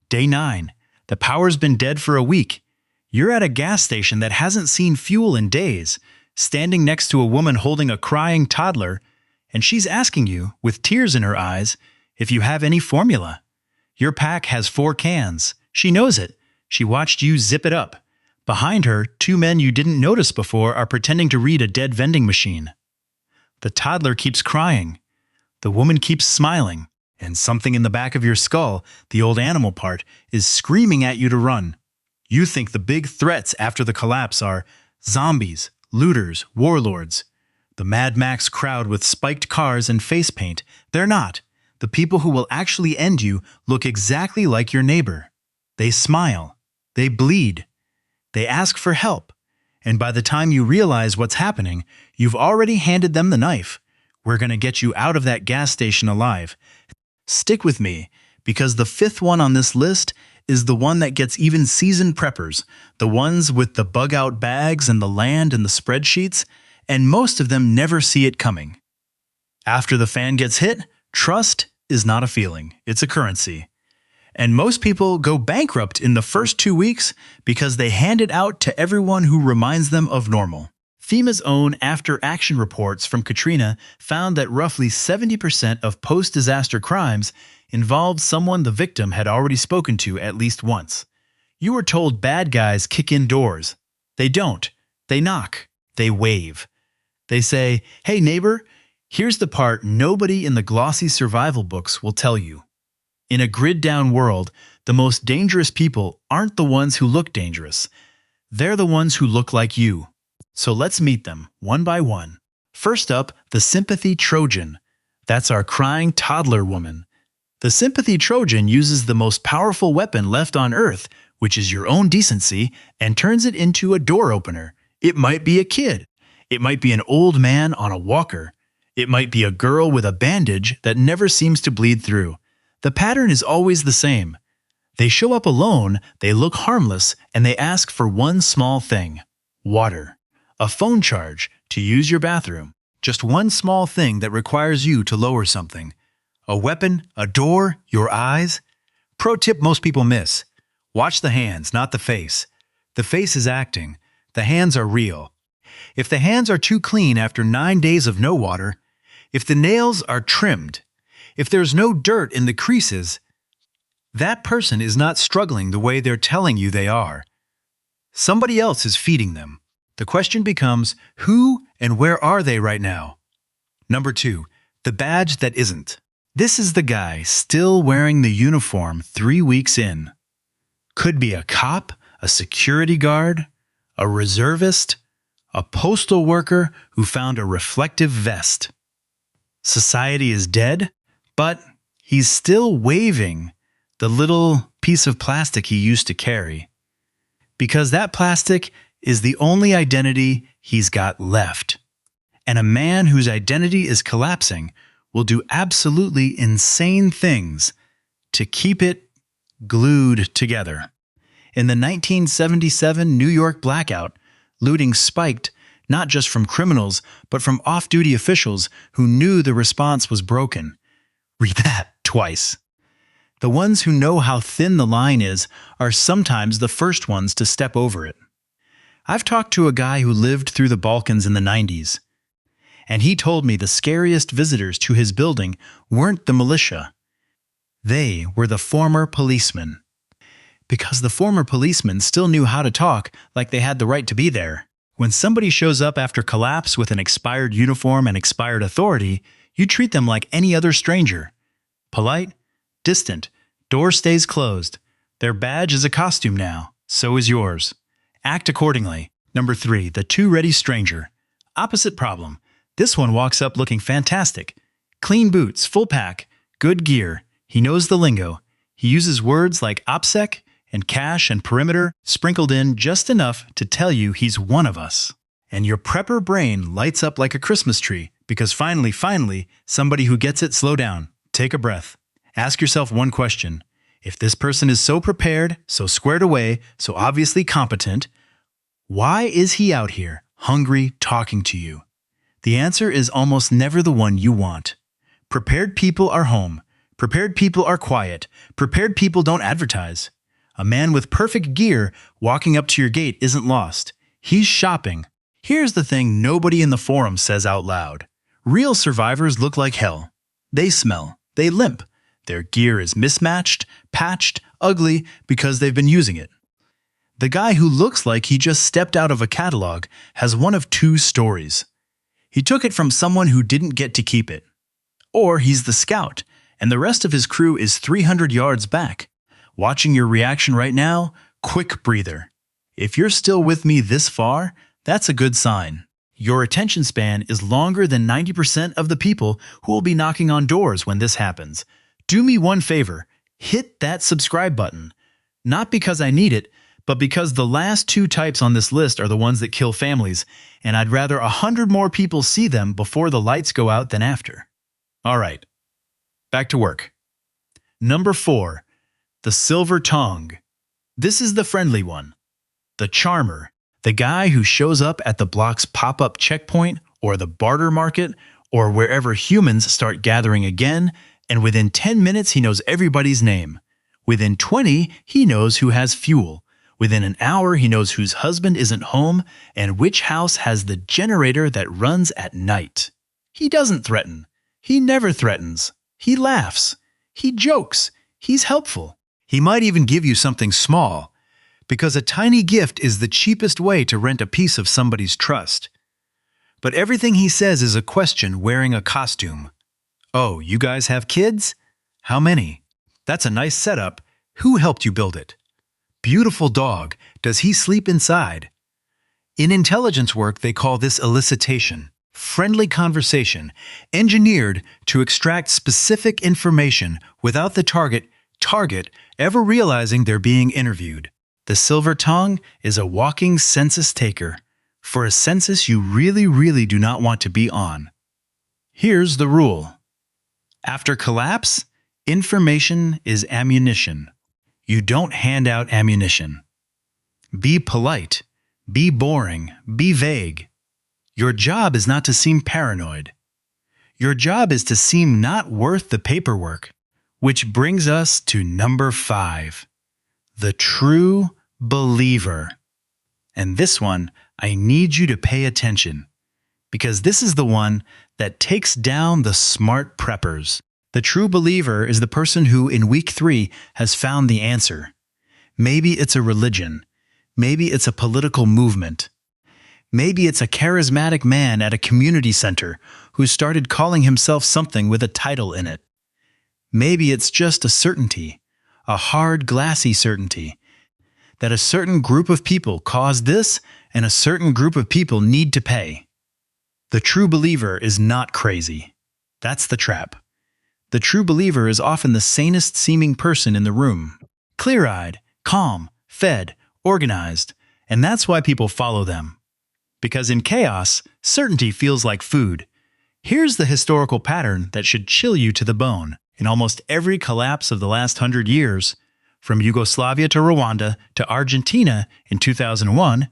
Day 9. The power's been dead for a week. You're at a gas station that hasn't seen fuel in days, standing next to a woman holding a crying toddler, and she's asking you, with tears in her eyes, if you have any formula. Your pack has 4 cans. She knows it. She watched you zip it up. Behind her, 2 men you didn't notice before are pretending to read a dead vending machine. The toddler keeps crying. The woman keeps smiling. And something in the back of your skull, the old animal part, is screaming at you to run. You think the big threats after the collapse are zombies, looters, warlords. The Mad Max crowd with spiked cars and face paint. They're not. The people who will actually end you look exactly like your neighbor. They smile. They bleed. They ask for help. And by the time you realize what's happening, you've already handed them the knife. We're going to get you out of that gas station alive. Stick with me, because the 5th one on this list is the one that gets even seasoned preppers, the ones with the bug-out bags and the land and the spreadsheets, and most of them never see it coming. After the fan gets hit, trust is not a feeling, it's a currency. And most people go bankrupt in the first 2 weeks because they hand it out to everyone who reminds them of normal. FEMA's own after-action reports from Katrina found that roughly 70% of post-disaster crimes involved someone the victim had already spoken to at least once. You were told bad guys kick in doors. They don't. They knock. They wave. They say, "Hey neighbor, here's the part nobody in the glossy survival books will tell you." In a grid-down world, the most dangerous people aren't the ones who look dangerous. They're the ones who look like you. So let's meet them, one by one. First up, the Sympathy Trojan. That's our crying toddler woman. The Sympathy Trojan uses the most powerful weapon left on Earth, which is your own decency, and turns it into a door opener. It might be a kid. It might be an old man on a walker. It might be a girl with a bandage that never seems to bleed through. The pattern is always the same. They show up alone, they look harmless, and they ask for one small thing: water. A phone charge to use your bathroom. Just one small thing that requires you to lower something. A weapon, a door, your eyes. Pro tip most people miss: watch the hands, not the face. The face is acting. The hands are real. If the hands are too clean after 9 days of no water, if the nails are trimmed, if there's no dirt in the creases, that person is not struggling the way they're telling you they are. Somebody else is feeding them. The question becomes, who and where are they right now? Number 2, the badge that isn't. This is the guy still wearing the uniform 3 weeks in. Could be a cop, a security guard, a reservist, a postal worker who found a reflective vest. Society is dead, but he's still waving the little piece of plastic he used to carry. Because that plastic is the only identity he's got left. And a man whose identity is collapsing will do absolutely insane things to keep it glued together. In the 1977 New York blackout, looting spiked not just from criminals, but from off-duty officials who knew the response was broken. Read that twice. The ones who know how thin the line is are sometimes the first ones to step over it. I've talked to a guy who lived through the Balkans in the 90s, and he told me the scariest visitors to his building weren't the militia. They were the former policemen. Because the former policemen still knew how to talk like they had the right to be there. When somebody shows up after collapse with an expired uniform and expired authority, you treat them like any other stranger. Polite, distant, door stays closed. Their badge is a costume now, so is yours. Act accordingly. Number 3, the too-ready stranger. Opposite problem. This one walks up looking fantastic. Clean boots, full pack, good gear. He knows the lingo. He uses words like OPSEC and cache and perimeter sprinkled in just enough to tell you he's one of us. And your prepper brain lights up like a Christmas tree because finally, somebody who gets it. Slow down. Take a breath. Ask yourself one question. If this person is so prepared, so squared away, so obviously competent, why is he out here, hungry, talking to you? The answer is almost never the one you want. Prepared people are home. Prepared people are quiet. Prepared people don't advertise. A man with perfect gear walking up to your gate isn't lost. He's shopping. Here's the thing nobody in the forum says out loud. Real survivors look like hell. They smell. They limp. Their gear is mismatched, patched, ugly because they've been using it. The guy who looks like he just stepped out of a catalog has one of two stories. He took it from someone who didn't get to keep it. Or he's the scout, and the rest of his crew is 300 yards back. Watching your reaction right now, quick breather. If you're still with me this far, that's a good sign. Your attention span is longer than 90% of the people who will be knocking on doors when this happens. Do me one favor, hit that subscribe button. Not because I need it, but because the last two types on this list are the ones that kill families, and I'd rather 100 more people see them before the lights go out than after. All right, back to work. Number 4, the silver tongue. This is the friendly one. The charmer, the guy who shows up at the block's pop-up checkpoint or the barter market or wherever humans start gathering again, and within 10 minutes he knows everybody's name. Within 20, he knows who has fuel. Within an hour, he knows whose husband isn't home and which house has the generator that runs at night. He doesn't threaten. He never threatens. He laughs. He jokes. He's helpful. He might even give you something small, because a tiny gift is the cheapest way to rent a piece of somebody's trust. But everything he says is a question wearing a costume. Oh, you guys have kids? How many? That's a nice setup. Who helped you build it? Beautiful dog. Does he sleep inside? In intelligence work, they call this elicitation. Friendly conversation, engineered to extract specific information without the target ever realizing they're being interviewed. The silver tongue is a walking census taker, for a census you really do not want to be on. Here's the rule. After collapse, information is ammunition. You don't hand out ammunition. Be polite, be boring, be vague. Your job is not to seem paranoid. Your job is to seem not worth the paperwork. Which brings us to number 5, the true believer. And this one, I need you to pay attention, because this is the one that takes down the smart preppers. The true believer is the person who, in week 3, has found the answer. Maybe it's a religion. Maybe it's a political movement. Maybe it's a charismatic man at a community center who started calling himself something with a title in it. Maybe it's just a certainty, a hard, glassy certainty, that a certain group of people caused this and a certain group of people need to pay. The true believer is not crazy. That's the trap. The true believer is often the sanest seeming person in the room. Clear-eyed, calm, fed, organized, and that's why people follow them. Because in chaos, certainty feels like food. Here's the historical pattern that should chill you to the bone. In almost every collapse of the last 100 years, from Yugoslavia to Rwanda to Argentina in 2001,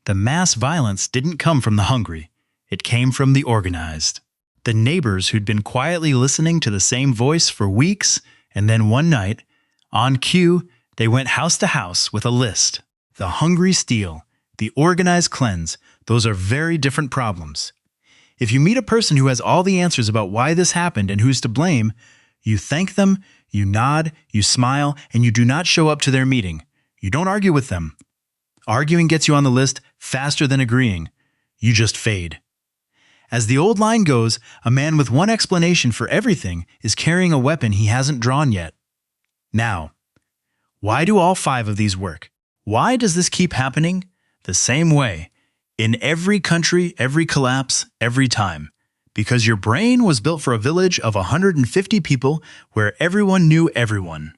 the mass violence didn't come from the hungry. It came from the organized. The neighbors who'd been quietly listening to the same voice for weeks, and then one night, on cue, they went house to house with a list. The hungry steal, the organized cleanse, those are very different problems. If you meet a person who has all the answers about why this happened and who's to blame, you thank them, you nod, you smile, and you do not show up to their meeting. You don't argue with them. Arguing gets you on the list faster than agreeing. You just fade. As the old line goes, a man with one explanation for everything is carrying a weapon he hasn't drawn yet. Now, why do all 5 of these work? Why does this keep happening? The same way. In every country, every collapse, every time. Because your brain was built for a village of 150 people where everyone knew everyone.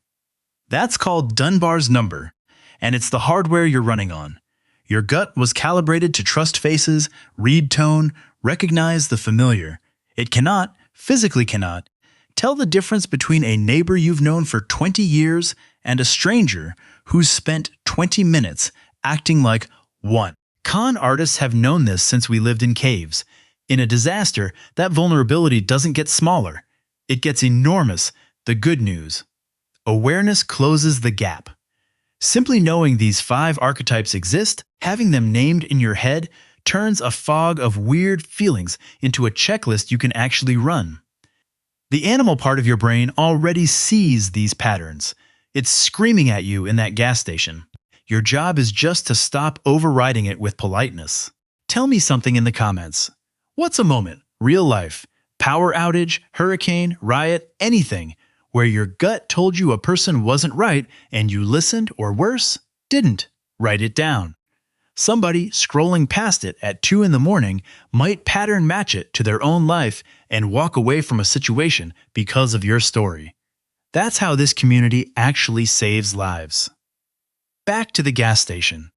That's called Dunbar's number, and it's the hardware you're running on. Your gut was calibrated to trust faces, read tone, recognize the familiar. It cannot, physically cannot, tell the difference between a neighbor you've known for 20 years and a stranger who's spent 20 minutes acting like one. Con artists have known this since we lived in caves. In a disaster, that vulnerability doesn't get smaller. It gets enormous. The good news: awareness closes the gap. Simply knowing these 5 archetypes exist, having them named in your head, turns a fog of weird feelings into a checklist you can actually run. The animal part of your brain already sees these patterns. It's screaming at you in that gas station. Your job is just to stop overriding it with politeness. Tell me something in the comments. What's a moment, real life, power outage, hurricane, riot, anything, where your gut told you a person wasn't right and you listened, or worse, didn't? Write it down. Somebody scrolling past it at 2 in the morning might pattern match it to their own life and walk away from a situation because of your story. That's how this community actually saves lives. Back to the gas station.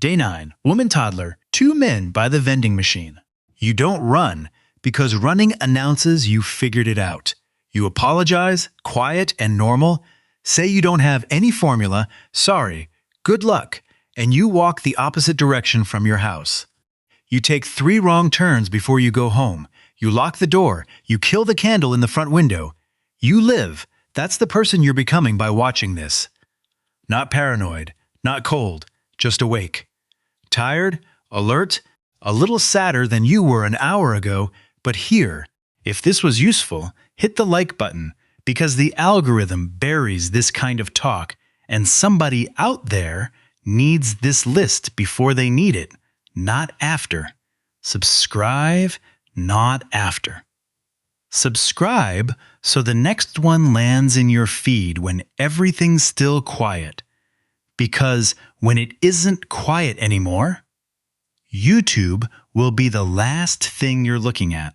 Day 9, woman toddler, 2 men by the vending machine. You don't run, because running announces you figured it out. You apologize, quiet and normal, say you don't have any formula, sorry, good luck, and you walk the opposite direction from your house. You take 3 wrong turns before you go home. You lock the door. You kill the candle in the front window. You live. That's the person you're becoming by watching this. Not paranoid, not cold, just awake. Tired, alert, a little sadder than you were an hour ago, but here, if this was useful, hit the like button, because the algorithm buries this kind of talk, and somebody out there needs this list before they need it, not after. Subscribe, not after. Subscribe so the next one lands in your feed when everything's still quiet. Because when it isn't quiet anymore, YouTube will be the last thing you're looking at.